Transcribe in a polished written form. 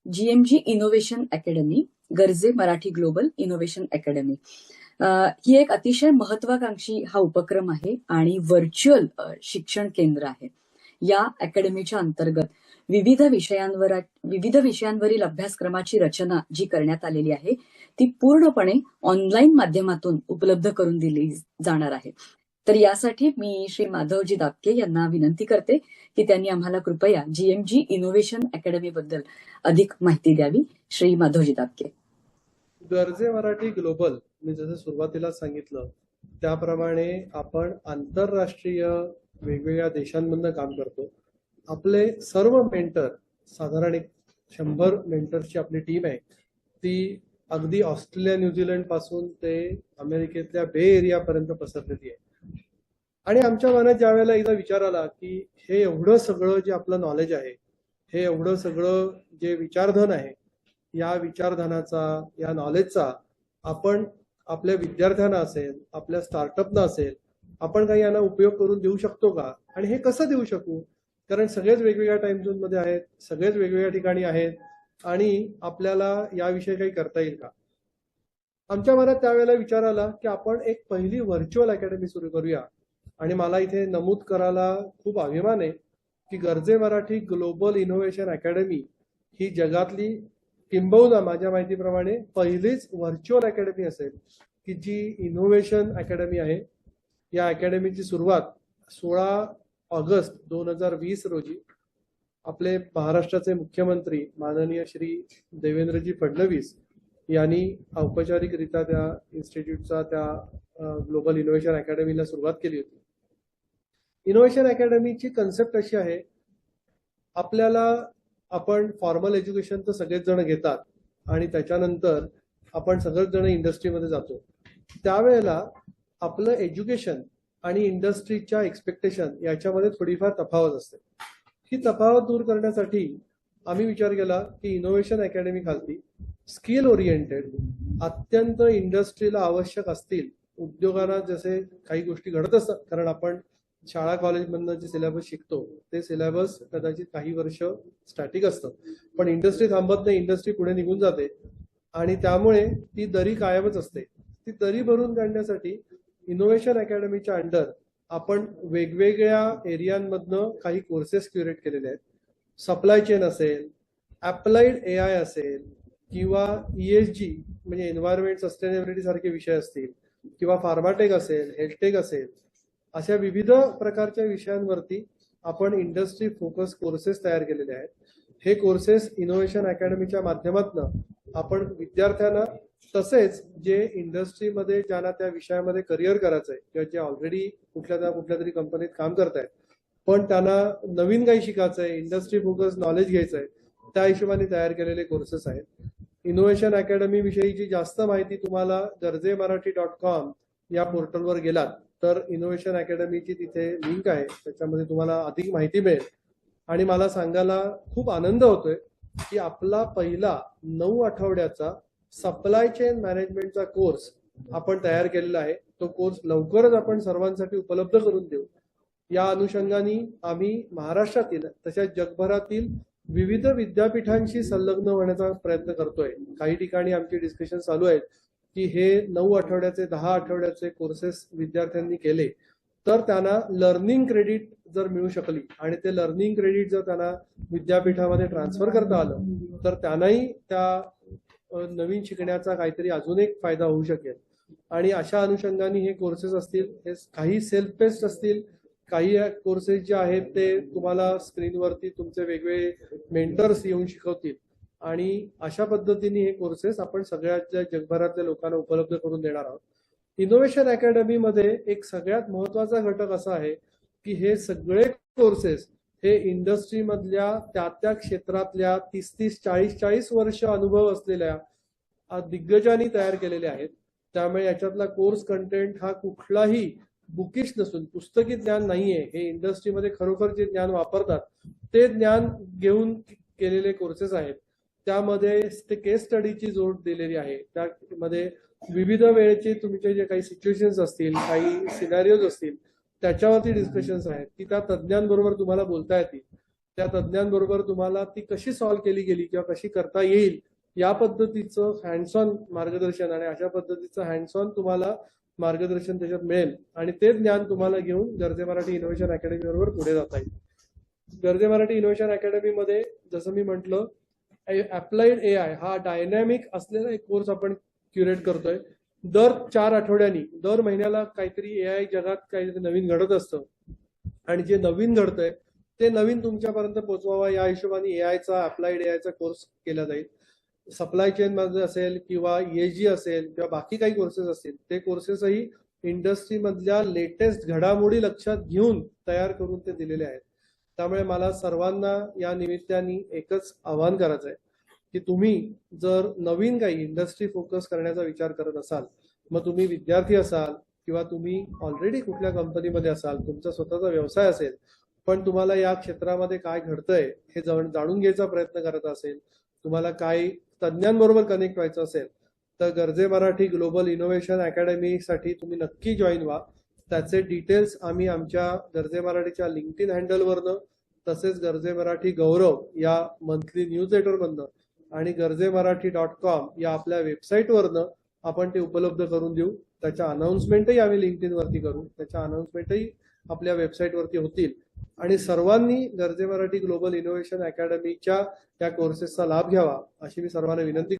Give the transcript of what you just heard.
GMG innovation academy, गरजे Marathi global innovation academy. ही एक अतिशय महत्वाकांक्षी हा उपक्रम आहे आणि व्हर्च्युअल शिक्षण केंद्र आहे. या अकॅडमीच्या अंतर्गत विविध विषयांवरील अभ्यासक्रमाची रचना जी करण्यात आलेली आहे ती पूर्णपणे ऑनलाईन माध्यमातून उपलब्ध करून दिली जाणार आहे. तर यासाठी मी श्री माधवजी दापके यांना विनंती करते की त्यांनी आम्हाला कृपया GMG इनोव्हेशन अकॅडमी बद्दल अधिक माहिती द्यावी. श्री माधवजी दापके. गरजे मराठी ग्लोबल मी जसं सुरुवातीला सांगितलं त्याप्रमाणे आपण आंतरराष्ट्रीय वेगवेगळ्या देशांमधून काम करतो. आपले सर्व मेंटर, साधारण 100 मेंटर्सची आपली टीम आहे, ती अगदी ऑस्ट्रेलिया, न्यूझीलंड पासून ते अमेरिकेतल्या बे एरियापर्यंत पसरलेली आहे. आणि आमच्या मनात ज्या वेळेला एकदा विचार आला की हे एवढं सगळं जे आपलं नॉलेज आहे, हे एवढं सगळं जे विचारधन आहे, या विचारधनाचा, या नॉलेजचा आपण आपल्या विद्यार्थ्यांना असेल, आपल्या स्टार्टअपना असेल, आपण काही यांना उपयोग करून देऊ शकतो का? आणि हे कसं देऊ शकू? कारण सगळेच वेगवेगळ्या टाइम झोन मध्ये आहेत, सगळेच वेगवेगळ्या ठिकाणी आहेत आणि आपल्याला याविषयी काही करता येईल का? आमच्या मनात त्यावेळेला विचार आला की आपण एक पहिली व्हर्च्युअल अकॅडमी सुरू करूया. आणि मला इथे नमूद करायला खूप अभिमान आहे की गरजे मराठी ग्लोबल इनोव्हेशन अकॅडमी ही जगातली किंबहुना माझ्या माहितीप्रमाणे पहिलीच व्हर्च्युअल अकॅडमी असेल की जी इनोव्हेशन अकॅडमी आहे. या अकॅडमीची सुरुवात 16 ऑगस्ट 2020 रोजी आपले महाराष्ट्राचे मुख्यमंत्री माननीय श्री देवेंद्रजी फडणवीस यांनी औपचारिकरित्या त्या इन्स्टिट्यूटचा, त्या ग्लोबल इनोव्हेशन अकॅडमीला सुरुवात केली होती. इनोव्हेशन अकॅडमीची कन्सेप्ट अशी आहे, आपण फॉर्मल एज्युकेशन तर सगळेच जण घेतात आणि त्याच्यानंतर आपण सगळेच जण इंडस्ट्रीमध्ये जातो. त्यावेळेला आपलं एज्युकेशन आणि इंडस्ट्रीच्या एक्सपेक्टेशन याच्यामध्ये थोडीफार तफावत असते. ही तफावत दूर करण्यासाठी आम्ही विचार केला की इनोव्हेशन अकॅडमी खालती स्किल ओरिएंटेड, अत्यंत इंडस्ट्रीला आवश्यक असतील, उद्योगांना जसे काही गोष्टी घडत असतात, कारण आपण शाळा कॉलेजमधनं जे सिलेबस शिकतो ते सिलेबस कदाचित काही वर्ष स्टॅटिक असतं, पण इंडस्ट्री थांबत नाही, इंडस्ट्री पुढे निघून जाते आणि त्यामुळे ती दरी कायमच असते. ती दरी भरून काढण्यासाठी इनोव्हेशन अकॅडमीच्या अंडर आपण वेगवेगळ्या एरियांमधनं काही कोर्सेस क्युरेट केलेले आहेत. सप्लाय चेन असेल, अप्लाइड AI असेल, किंवा ESG म्हणजे एन्व्हायरमेंट सस्टेनेबिलिटी सारखे विषय असतील, किंवा फार्माटेक असेल, हेल्थटेक असेल, अशा विविध प्रकारच्या विषयांवरती आपण इंडस्ट्री फोकस कोर्सेस तयार केलेले आहेत. हे कोर्सेस इनोव्हेशन अकॅडमीच्या माध्यमातून आपण विद्यार्थ्यांना, तसेच जे इंडस्ट्रीमध्ये ज्यांना त्या विषयामध्ये करिअर करायचं आहे किंवा जे ऑलरेडी कुठल्या तरी कंपनीत काम करतायत पण त्यांना नवीन काही शिकायचं आहे, इंडस्ट्री फोकस नॉलेज घ्यायचं आहे, त्या हिशोबाने तयार केलेले कोर्सेस आहेत. इनोव्हेशन अकॅडमी विषयीची जास्त माहिती तुम्हाला garjemarathi.com या पोर्टलवर गेलात तर इनोव्हेशन अकॅडमीची तिथे लिंक आहे, त्याच्यामध्ये तुम्हाला अधिक माहिती मिळेल. आणि मला सांगायला खूप आनंद होतोय की आपला पहिला 9 आठवड्याचा सप्लाय चेन मॅनेजमेंटचा कोर्स आपण तयार केलेला आहे. तो कोर्स लवकरच आपण सर्वांसाठी उपलब्ध करून देऊ. या अनुषंगाने आम्ही महाराष्ट्रातील तसेच जगभरातील विविध विद्यापीठांशी संलग्न होण्याचा प्रयत्न करतोय. काही ठिकाणी आमची डिस्कशन चालू आहेत की हे 9 आठवड्याचे 10 आठवड्याचे कोर्सेस विद्यार्थ्यांनी केले तर त्यांना लर्निंग क्रेडिट जर मिळू शकली आणि ते लर्निंग क्रेडिट जर त्यांना विद्यापीठामध्ये ट्रान्सफर करता आलं तर त्यांनाही त्या नवीन शिकण्याचा काहीतरी अजून एक फायदा होऊ शकेल. आणि अशा अनुषंगाने हे कोर्सेस असतील, हे काही सेल्फ बेस्ड असतील, काही कोर्सेस जे आहेत ते तुम्हाला स्क्रीनवरती तुमचे वेगवेगळे मेंटर्स येऊन शिकवतील आणि अशा पद्धतीने हे कोर्सेस आपण सगळ्या जगभरातल्या लोकांना उपलब्ध करून देणार आहोत. इनोव्हेशन अकॅडमी मध्ये एक सगळ्यात महत्वाचा घटक असा आहे की हे सगळे कोर्सेस हे इंडस्ट्री मधल्या त्या क्षेत्रातल्या 30 40 वर्ष अनुभव असलेल्या दिग्गजांनी तयार केलेले आहेत. त्यामुळे याच्यातला कोर्स कंटेंट हा कुठलाही बुकिश नसून, पुस्तकी ज्ञान नाहीये. हे इंडस्ट्रीमध्ये खरोखर जे ज्ञान वापरतात ते ज्ञान घेऊन केलेले कोर्सेस आहेत. त्यामध्ये ते केस स्टडीची जोड दिलेली आहे. त्यामध्ये विविध वेळेचे तुमचे जे काही सिच्युएशन्स असतील, काही सिनारिओज असतील, त्याच्यावरती डिस्कशन्स आहेत की त्या तज्ञांबरोबर तुम्हाला बोलता येतील. त्या तज्ज्ञांबरोबर तुम्हाला ती कशी सॉल्व्ह केली गेली किंवा कशी करता येईल या पद्धतीचं हँड्स ऑन मार्गदर्शन आणि अशा पद्धतीचं हँड्स ऑन तुम्हाला मार्गदर्शन त्याच्यात मिळेल आणि ते ज्ञान तुम्हाला घेऊन गरजे मराठी इनोव्हेशन अकॅडमी बरोबर पुढे जाता येईल. गरजे मराठी इनोव्हेशन अकॅडमीमध्ये जसं मी म्हटलं, अप्लाइड AI हा डायनॅमिक असलेला एक कोर्स आपण क्युरेट करतोय. दर 4 आठवड्यांनी, दर महिन्याला काहीतरी AI जगात काहीतरी नवीन घडत असतं आणि जे नवीन घडतंय ते नवीन तुमच्यापर्यंत पोहोचवावा या हिशोबाने अप्लाइड AIचा कोर्स केला जाईल. सप्लाय चेन मध्ये असेल किंवा ESG असेल किंवा बाकी काही कोर्सेस असतील, ते कोर्सेसही इंडस्ट्री मधल्या लेटेस्ट घडामोडी लक्षात घेऊन तयार करून ते दिलेले आहेत. त्यामुळे मला सर्वांना या निमित्ताने एकच आवाहन करायचं आहे की तुम्ही जर नवीन काही इंडस्ट्री फोकस करण्याचा विचार करत असाल, मग तुम्ही विद्यार्थी असाल किंवा तुम्ही ऑलरेडी कुठल्या कंपनीमध्ये असाल, तुमचा स्वतःचा व्यवसाय असेल, पण तुम्हाला या क्षेत्रामध्ये काय घडतंय हे जाणून घ्यायचा प्रयत्न करत असेल, तुम्हाला काही तज्ज्ञांबरोबर कनेक्ट व्हायचं असेल, तर गरजे मराठी ग्लोबल इनोव्हेशन अकॅडमीसाठी तुम्ही नक्की जॉईन व्हा. त्याचे डिटेल्स आम्ही आमच्या गरजे मराठीच्या लिंक्डइन हँडलवरनं, तसेच गरजे मराठी गौरव या मंथली न्यूजलेटरमधनं आणि गर्जेमराठी.com या आपल्या वेबसाईटवरनं आपण ते उपलब्ध करून देऊ. त्याच्या अनाउन्समेंटही आम्ही लिंक्डइन वरती करू, त्याच्या अनाउन्समेंटही आपल्या वेबसाईटवरती होतील आणि सर्वांनी गरजे मराठी ग्लोबल इनोव्हेशन अकॅडमीच्या या कोर्सेसचा लाभ घ्यावा अशी मी सर्वांना विनंती